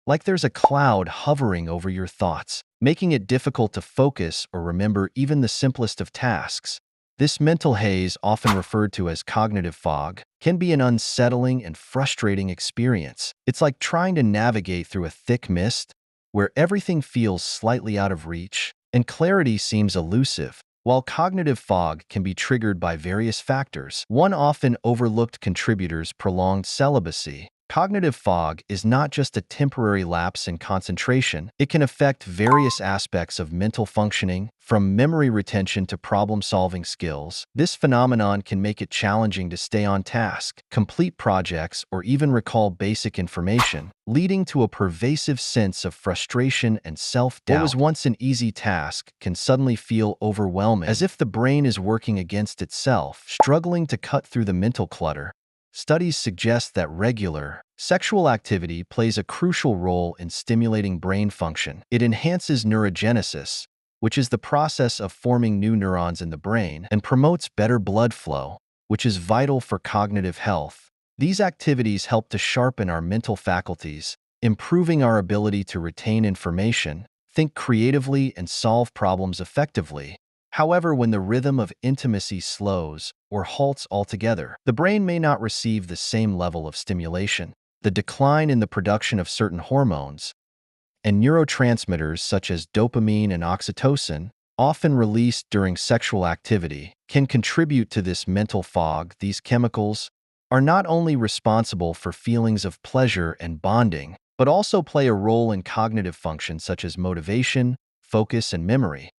like there's a cloud hovering over your thoughts, making it difficult to focus or remember even the simplest of tasks. This mental haze, often referred to as cognitive fog, can be an unsettling and frustrating experience. It's like trying to navigate through a thick mist where everything feels slightly out of reach and clarity seems elusive. While cognitive fog can be triggered by various factors, one often overlooked contributor is prolonged celibacy. Cognitive fog is not just a temporary lapse in concentration. It can affect various aspects of mental functioning, from memory retention to problem-solving skills. This phenomenon can make it challenging to stay on task, complete projects, or even recall basic information, leading to a pervasive sense of frustration and self-doubt. What was once an easy task can suddenly feel overwhelming, as if the brain is working against itself, struggling to cut through the mental clutter. Studies suggest that regular sexual activity plays a crucial role in stimulating brain function. It enhances neurogenesis, which is the process of forming new neurons in the brain, and promotes better blood flow, which is vital for cognitive health. These activities help to sharpen our mental faculties, improving our ability to retain information, think creatively, and solve problems effectively. However, when the rhythm of intimacy slows or halts altogether, the brain may not receive the same level of stimulation. The decline in the production of certain hormones and neurotransmitters such as dopamine and oxytocin, often released during sexual activity, can contribute to this mental fog. These chemicals are not only responsible for feelings of pleasure and bonding, but also play a role in cognitive functions such as motivation, focus, and memory.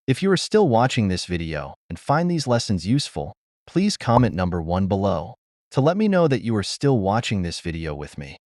If you are still watching this video and find these lessons useful, please comment number 1 below to let me know that you are still watching this video with me.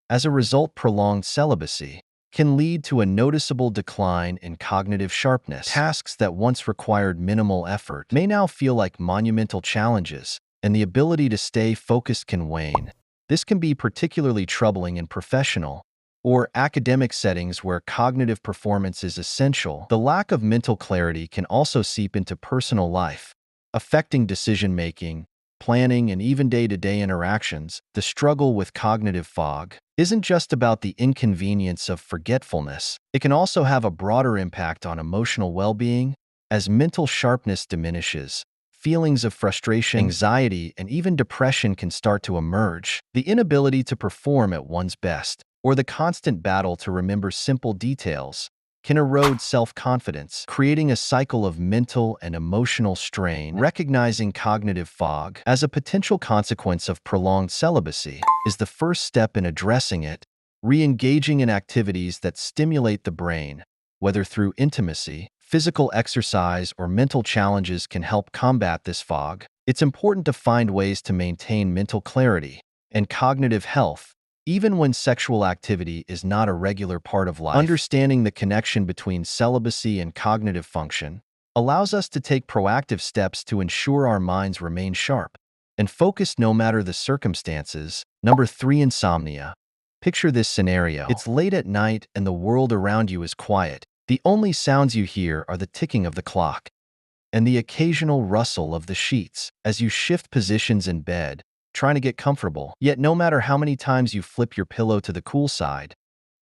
As a result, prolonged celibacy can lead to a noticeable decline in cognitive sharpness. Tasks that once required minimal effort may now feel like monumental challenges, and the ability to stay focused can wane. This can be particularly troubling in professional or academic settings where cognitive performance is essential. The lack of mental clarity can also seep into personal life, affecting decision-making, planning, and even day-to-day interactions. The struggle with cognitive fog isn't just about the inconvenience of forgetfulness. It can also have a broader impact on emotional well-being. As mental sharpness diminishes, feelings of frustration, anxiety, and even depression can start to emerge. The inability to perform at one's best, or the constant battle to remember simple details, can erode self-confidence, creating a cycle of mental and emotional strain. Recognizing cognitive fog as a potential consequence of prolonged celibacy is the first step in addressing it. Re-engaging in activities that stimulate the brain, whether through intimacy, physical exercise, or mental challenges, can help combat this fog. It's important to find ways to maintain mental clarity and cognitive health, even when sexual activity is not a regular part of life. Understanding the connection between celibacy and cognitive function allows us to take proactive steps to ensure our minds remain sharp and focused no matter the circumstances. Number 3. Insomnia. Picture this scenario. It's late at night and the world around you is quiet. The only sounds you hear are the ticking of the clock and the occasional rustle of the sheets as you shift positions in bed, trying to get comfortable. Yet no matter how many times you flip your pillow to the cool side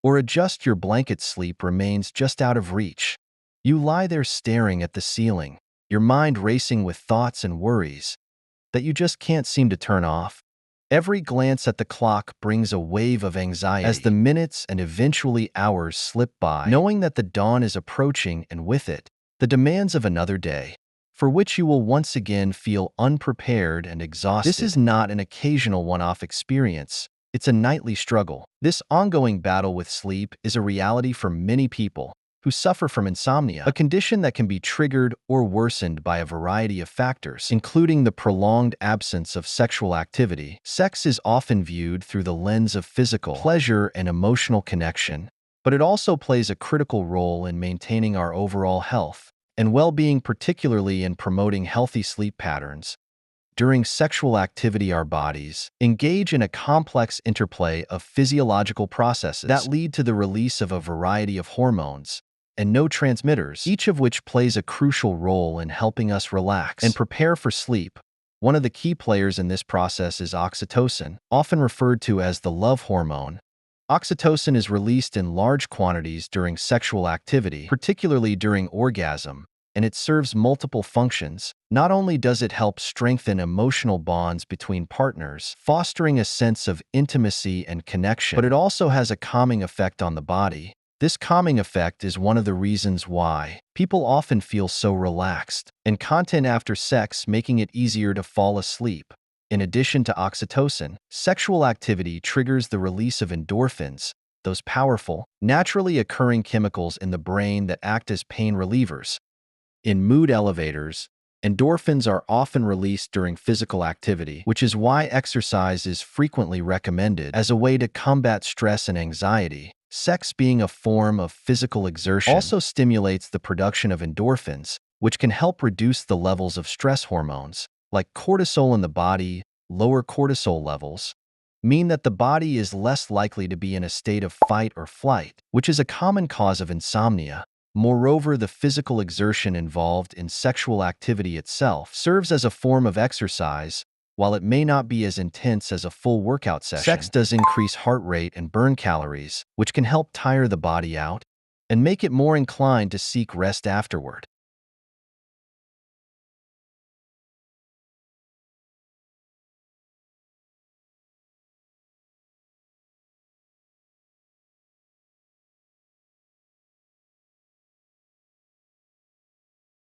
or adjust your blanket, sleep remains just out of reach. You lie there staring at the ceiling, your mind racing with thoughts and worries that you just can't seem to turn off. Every glance at the clock brings a wave of anxiety as the minutes and eventually hours slip by, knowing that the dawn is approaching and with it, the demands of another day, for which you will once again feel unprepared and exhausted. This is not an occasional one-off experience. It's a nightly struggle. This ongoing battle with sleep is a reality for many people who suffer from insomnia, a condition that can be triggered or worsened by a variety of factors, including the prolonged absence of sexual activity. Sex is often viewed through the lens of physical pleasure and emotional connection, but it also plays a critical role in maintaining our overall health and well-being, particularly in promoting healthy sleep patterns. During sexual activity, our bodies engage in a complex interplay of physiological processes that lead to the release of a variety of hormones and neurotransmitters, each of which plays a crucial role in helping us relax and prepare for sleep. One of the key players in this process is oxytocin, often referred to as the love hormone. Oxytocin is released in large quantities during sexual activity, particularly during orgasm, and it serves multiple functions. Not only does it help strengthen emotional bonds between partners, fostering a sense of intimacy and connection, but it also has a calming effect on the body. This calming effect is one of the reasons why people often feel so relaxed and content after sex, making it easier to fall asleep. In addition to oxytocin, sexual activity triggers the release of endorphins, those powerful, naturally occurring chemicals in the brain that act as pain relievers. In mood elevators, endorphins are often released during physical activity, which is why exercise is frequently recommended as a way to combat stress and anxiety. Sex, being a form of physical exertion, also stimulates the production of endorphins, which can help reduce the levels of stress hormones, like cortisol in the body. Lower cortisol levels mean that the body is less likely to be in a state of fight or flight, which is a common cause of insomnia. Moreover, the physical exertion involved in sexual activity itself serves as a form of exercise. While it may not be as intense as a full workout session, sex does increase heart rate and burn calories, which can help tire the body out and make it more inclined to seek rest afterward.